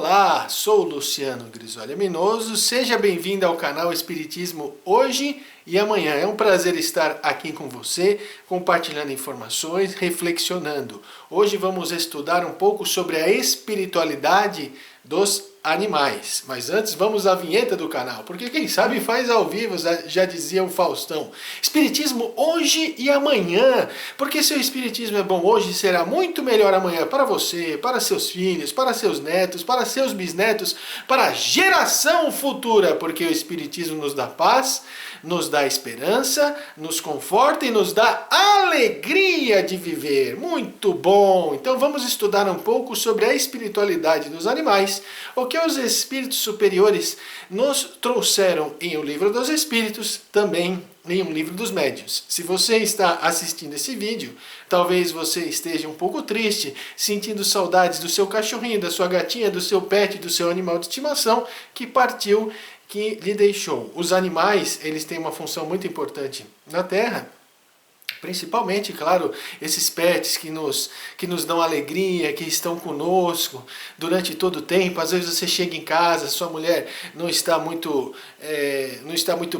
Olá, sou o Luciano Grisolha Minoso, seja bem-vindo ao canal Espiritismo Hoje e Amanhã. É um prazer estar aqui com você, compartilhando informações, reflexionando. Hoje vamos estudar um pouco sobre a espiritualidade dos animais. Mas antes vamos à vinheta do canal, porque quem sabe faz ao vivo, já dizia o Faustão. Espiritismo hoje e amanhã, porque se o espiritismo é bom hoje, será muito melhor amanhã para você, para seus filhos, para seus netos, para seus bisnetos, para a geração futura, porque o espiritismo nos dá paz, nos dá esperança, nos conforta e nos dá alegria de viver. Muito bom! Então vamos estudar um pouco sobre a espiritualidade dos animais, o que os espíritos superiores nos trouxeram em O Livro dos Espíritos, também em Um Livro dos Médiuns. Se você está assistindo esse vídeo, talvez você esteja um pouco triste, sentindo saudades do seu cachorrinho, da sua gatinha, do seu pet, do seu animal de estimação que partiu, que lhe deixou. Os animais, eles têm uma função muito importante na Terra, principalmente, claro, esses pets que nos dão alegria, que estão conosco durante todo o tempo. Às vezes você chega em casa, sua mulher não está muito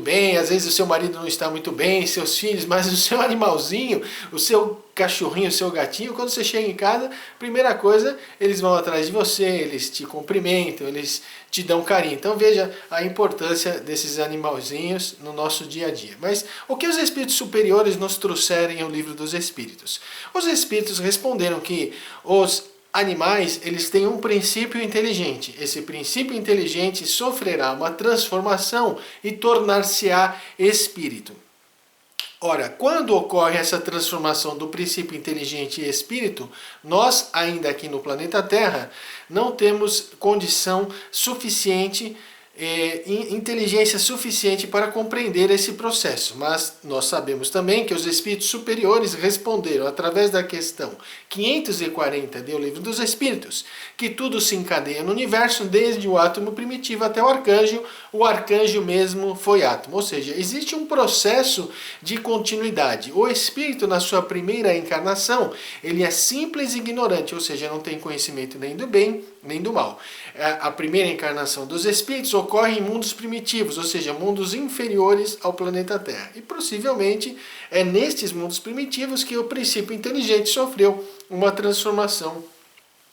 bem, às vezes o seu marido não está muito bem, seus filhos, mas o seu animalzinho, o seu cachorrinho, o seu gatinho, quando você chega em casa, primeira coisa, eles vão atrás de você, eles te cumprimentam, eles te dão carinho. Então veja a importância desses animalzinhos no nosso dia a dia. Mas o que os espíritos superiores nos trouxeram em O Livro dos Espíritos? Os espíritos responderam que os animais, eles têm um princípio inteligente. Esse princípio inteligente sofrerá uma transformação e tornar-se-á espírito. Ora, quando ocorre essa transformação do princípio inteligente e espírito, nós, ainda aqui no planeta Terra, não temos condição suficiente, inteligência suficiente para compreender esse processo. Mas nós sabemos também que os espíritos superiores responderam através da questão 540 do Livro dos Espíritos, que tudo se encadeia no universo, desde o átomo primitivo até o arcanjo mesmo foi átomo. Ou seja, existe um processo de continuidade. O espírito, na sua primeira encarnação, ele é simples e ignorante, ou seja, não tem conhecimento nem do bem, nem do mal. A primeira encarnação dos espíritos ocorre em mundos primitivos, ou seja, mundos inferiores ao planeta Terra. E possivelmente é nestes mundos primitivos que o princípio inteligente sofreu uma transformação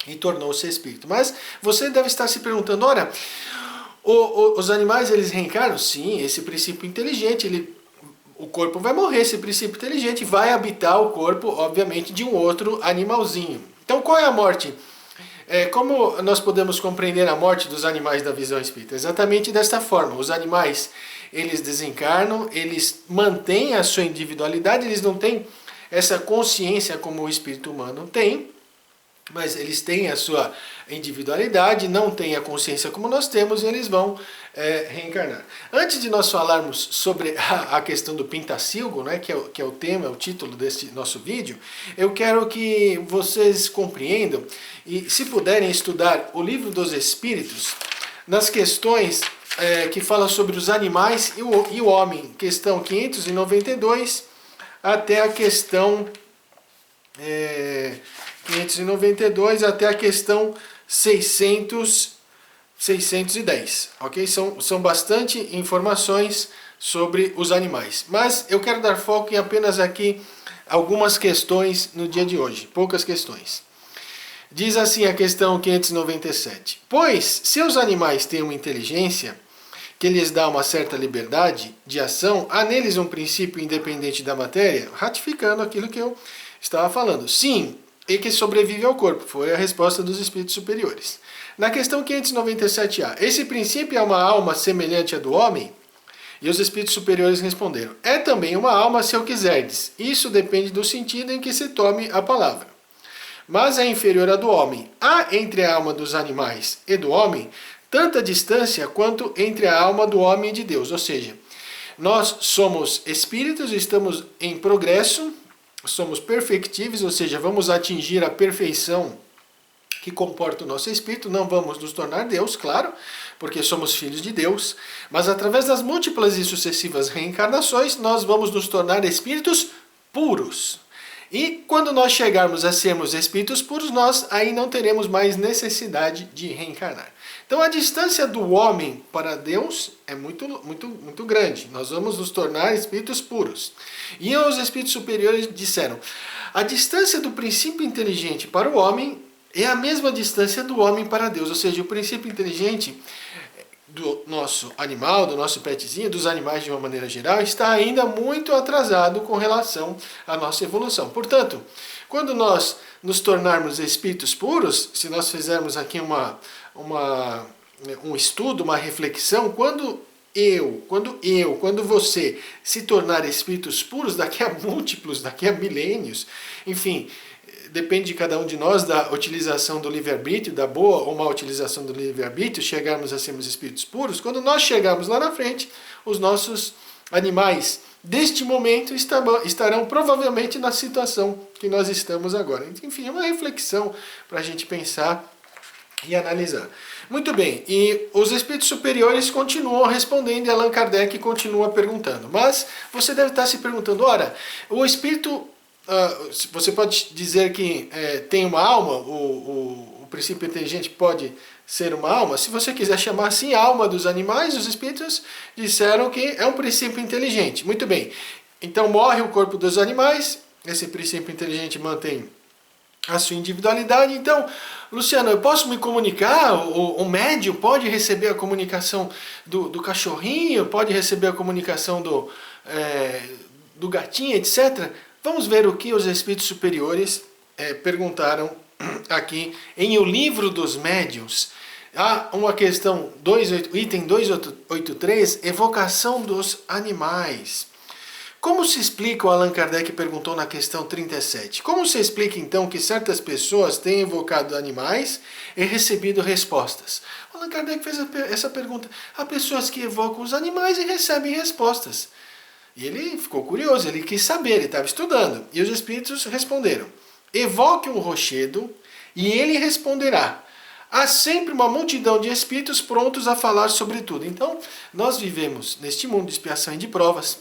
e tornou-se espírito. Mas você deve estar se perguntando, ora, os animais, eles reencarnam? Sim, esse princípio inteligente, o corpo vai morrer, esse princípio inteligente vai habitar o corpo, obviamente, de um outro animalzinho. Então, qual é a morte? Como nós podemos compreender a morte dos animais da visão espírita? Exatamente desta forma. Os animais, eles desencarnam, eles mantêm a sua individualidade, eles não têm essa consciência como o espírito humano tem, mas eles têm a sua individualidade, não têm a consciência como nós temos, e eles vão reencarnar. Antes de nós falarmos sobre a questão do pintacilgo, né, que é o tema, é o título desse nosso vídeo, eu quero que vocês compreendam, e se puderem estudar o Livro dos Espíritos, nas questões que falam sobre os animais e o homem, questão 592 até a questão 592 até a questão 610, ok? São bastante informações sobre os animais. Mas eu quero dar foco em apenas aqui algumas questões no dia de hoje, poucas questões. Diz assim a questão 597. Pois, se os animais têm uma inteligência que lhes dá uma certa liberdade de ação, há neles um princípio independente da matéria, ratificando aquilo que eu estava falando. Sim, e que sobrevive ao corpo, foi a resposta dos espíritos superiores. Na questão 597A, esse princípio é uma alma semelhante à do homem? E os espíritos superiores responderam, é também uma alma se eu quiserdes, isso depende do sentido em que se tome a palavra. Mas é inferior à do homem. Há entre a alma dos animais e do homem tanta distância quanto entre a alma do homem e de Deus. Ou seja, nós somos espíritos, estamos em progresso, somos perfectíveis, ou seja, vamos atingir a perfeição que comporta o nosso espírito, não vamos nos tornar Deus, claro, porque somos filhos de Deus, mas através das múltiplas e sucessivas reencarnações, nós vamos nos tornar espíritos puros. E quando nós chegarmos a sermos espíritos puros, nós aí não teremos mais necessidade de reencarnar. Então a distância do homem para Deus é muito grande. Nós vamos nos tornar espíritos puros. E os espíritos superiores disseram: a distância do princípio inteligente para o homem é a mesma distância do homem para Deus. Ou seja, o princípio inteligente do nosso animal, do nosso petzinho, dos animais de uma maneira geral, está ainda muito atrasado com relação à nossa evolução. Portanto, quando nós nos tornarmos espíritos puros, se nós fizermos aqui um estudo, uma reflexão, quando você se tornar espíritos puros, daqui a múltiplos, daqui a milênios, enfim, depende de cada um de nós, da utilização do livre-arbítrio, da boa ou má utilização do livre-arbítrio, chegarmos a sermos espíritos puros. Quando nós chegarmos lá na frente, os nossos animais deste momento estarão provavelmente na situação que nós estamos agora. Enfim, é uma reflexão para a gente pensar e analisar. Muito bem, e os espíritos superiores continuam respondendo e Allan Kardec continua perguntando. Mas você deve estar se perguntando, ora, o espírito... você pode dizer que tem uma alma, o princípio inteligente pode ser uma alma. Se você quiser chamar assim a alma dos animais, os espíritos disseram que é um princípio inteligente. Muito bem, então morre o corpo dos animais, esse princípio inteligente mantém a sua individualidade. Então, Luciano, eu posso me comunicar? O médium pode receber a comunicação do cachorrinho, pode receber a comunicação do gatinho, etc., Vamos ver o que os espíritos superiores perguntaram aqui em O Livro dos Médiuns. Há uma questão, item 283, evocação dos animais. Como se explica, o Allan Kardec perguntou na questão 37, como se explica então que certas pessoas têm evocado animais e recebido respostas? O Allan Kardec fez essa pergunta. Há pessoas que evocam os animais e recebem respostas. E ele ficou curioso, ele quis saber, ele estava estudando. E os espíritos responderam: evoque um rochedo e ele responderá. Há sempre uma multidão de espíritos prontos a falar sobre tudo. Então, nós vivemos neste mundo de expiação e de provas.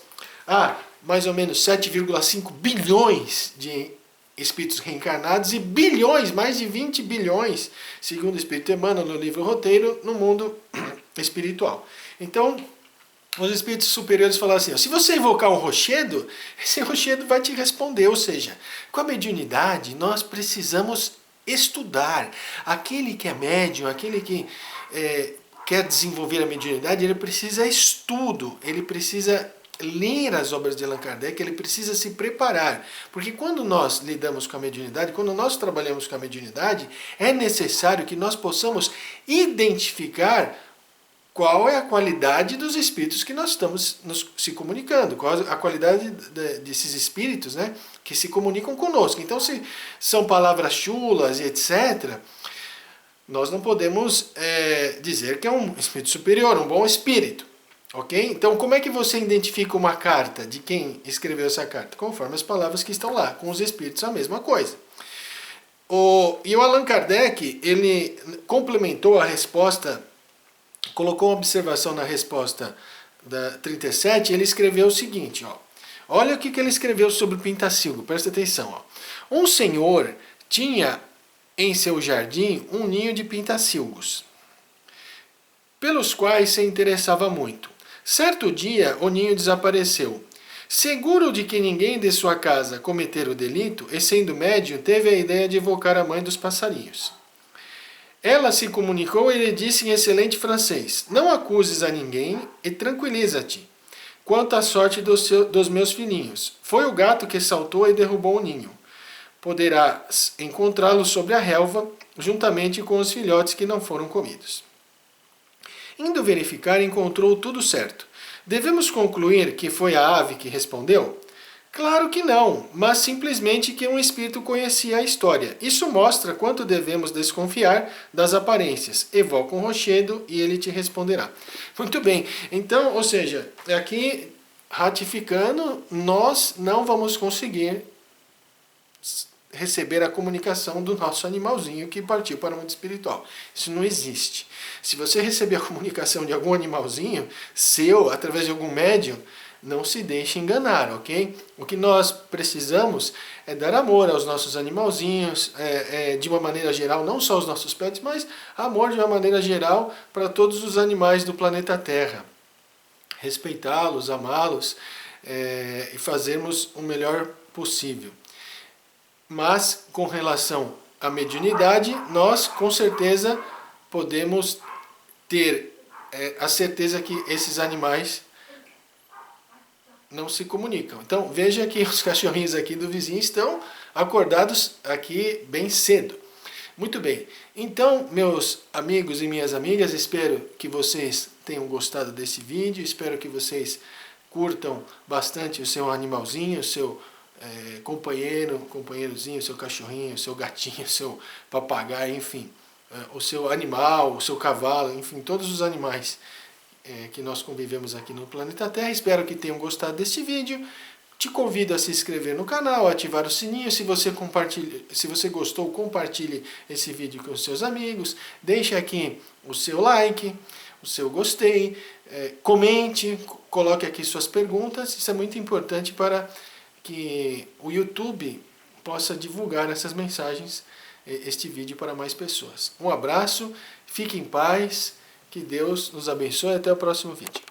Há mais ou menos 7,5 bilhões de espíritos reencarnados e bilhões, mais de 20 bilhões, segundo o Espírito Emmanuel no livro Roteiro, no mundo espiritual. Então, os espíritos superiores falaram assim: se você invocar um rochedo, esse rochedo vai te responder. Ou seja, com a mediunidade nós precisamos estudar. Aquele que é médium, aquele que quer desenvolver a mediunidade, ele precisa estudo, ele precisa ler as obras de Allan Kardec, ele precisa se preparar. Porque quando nós lidamos com a mediunidade, quando nós trabalhamos com a mediunidade, é necessário que nós possamos identificar qual é a qualidade dos espíritos que nós estamos se comunicando, qual a qualidade desses espíritos, né, que se comunicam conosco. Então, se são palavras chulas e etc., nós não podemos dizer que é um espírito superior, um bom espírito. Ok? Então, como é que você identifica uma carta de quem escreveu essa carta? Conforme as palavras que estão lá. Com os espíritos, a mesma coisa. E o Allan Kardec, ele complementou a resposta, colocou uma observação na resposta da 37, ele escreveu o seguinte, ó. Olha o que ele escreveu sobre o pintacilgo, presta atenção. Ó. Um senhor tinha em seu jardim um ninho de pintacilgos, pelos quais se interessava muito. Certo dia, o ninho desapareceu. Seguro de que ninguém de sua casa cometera o delito, e sendo médium, teve a ideia de evocar a mãe dos passarinhos. Ela se comunicou e lhe disse em excelente francês: não acuses a ninguém e tranquiliza-te. Quanto à sorte dos meus filhinhos, foi o gato que saltou e derrubou o ninho. Poderás encontrá-lo sobre a relva, juntamente com os filhotes que não foram comidos. Indo verificar, encontrou tudo certo. Devemos concluir que foi a ave que respondeu? Claro que não, mas simplesmente que um espírito conhecia a história. Isso mostra quanto devemos desconfiar das aparências. Evoca um rochedo e ele te responderá. Muito bem, então, ou seja, aqui ratificando, nós não vamos conseguir receber a comunicação do nosso animalzinho que partiu para o mundo espiritual. Isso não existe. Se você receber a comunicação de algum animalzinho seu, através de algum médium, não se deixe enganar, ok? O que nós precisamos é dar amor aos nossos animalzinhos, de uma maneira geral, não só os nossos pets, mas amor de uma maneira geral para todos os animais do planeta Terra. Respeitá-los, amá-los e fazermos o melhor possível. Mas, com relação à mediunidade, nós com certeza podemos ter a certeza que esses animais não se comunicam. Então, veja que os cachorrinhos aqui do vizinho estão acordados aqui bem cedo. Muito bem. Então, meus amigos e minhas amigas, espero que vocês tenham gostado desse vídeo, espero que vocês curtam bastante o seu animalzinho, o seu companheirozinho, o seu cachorrinho, o seu gatinho, o seu papagaio, enfim, o seu animal, o seu cavalo, enfim, todos os animais que nós convivemos aqui no planeta Terra. Espero que tenham gostado deste vídeo. Te convido a se inscrever no canal, ativar o sininho. Se você gostou, compartilhe esse vídeo com os seus amigos. Deixe aqui o seu like, o seu gostei, comente, coloque aqui suas perguntas. Isso é muito importante para que o YouTube possa divulgar essas mensagens, este vídeo para mais pessoas. Um abraço, fique em paz, que Deus nos abençoe e até o próximo vídeo.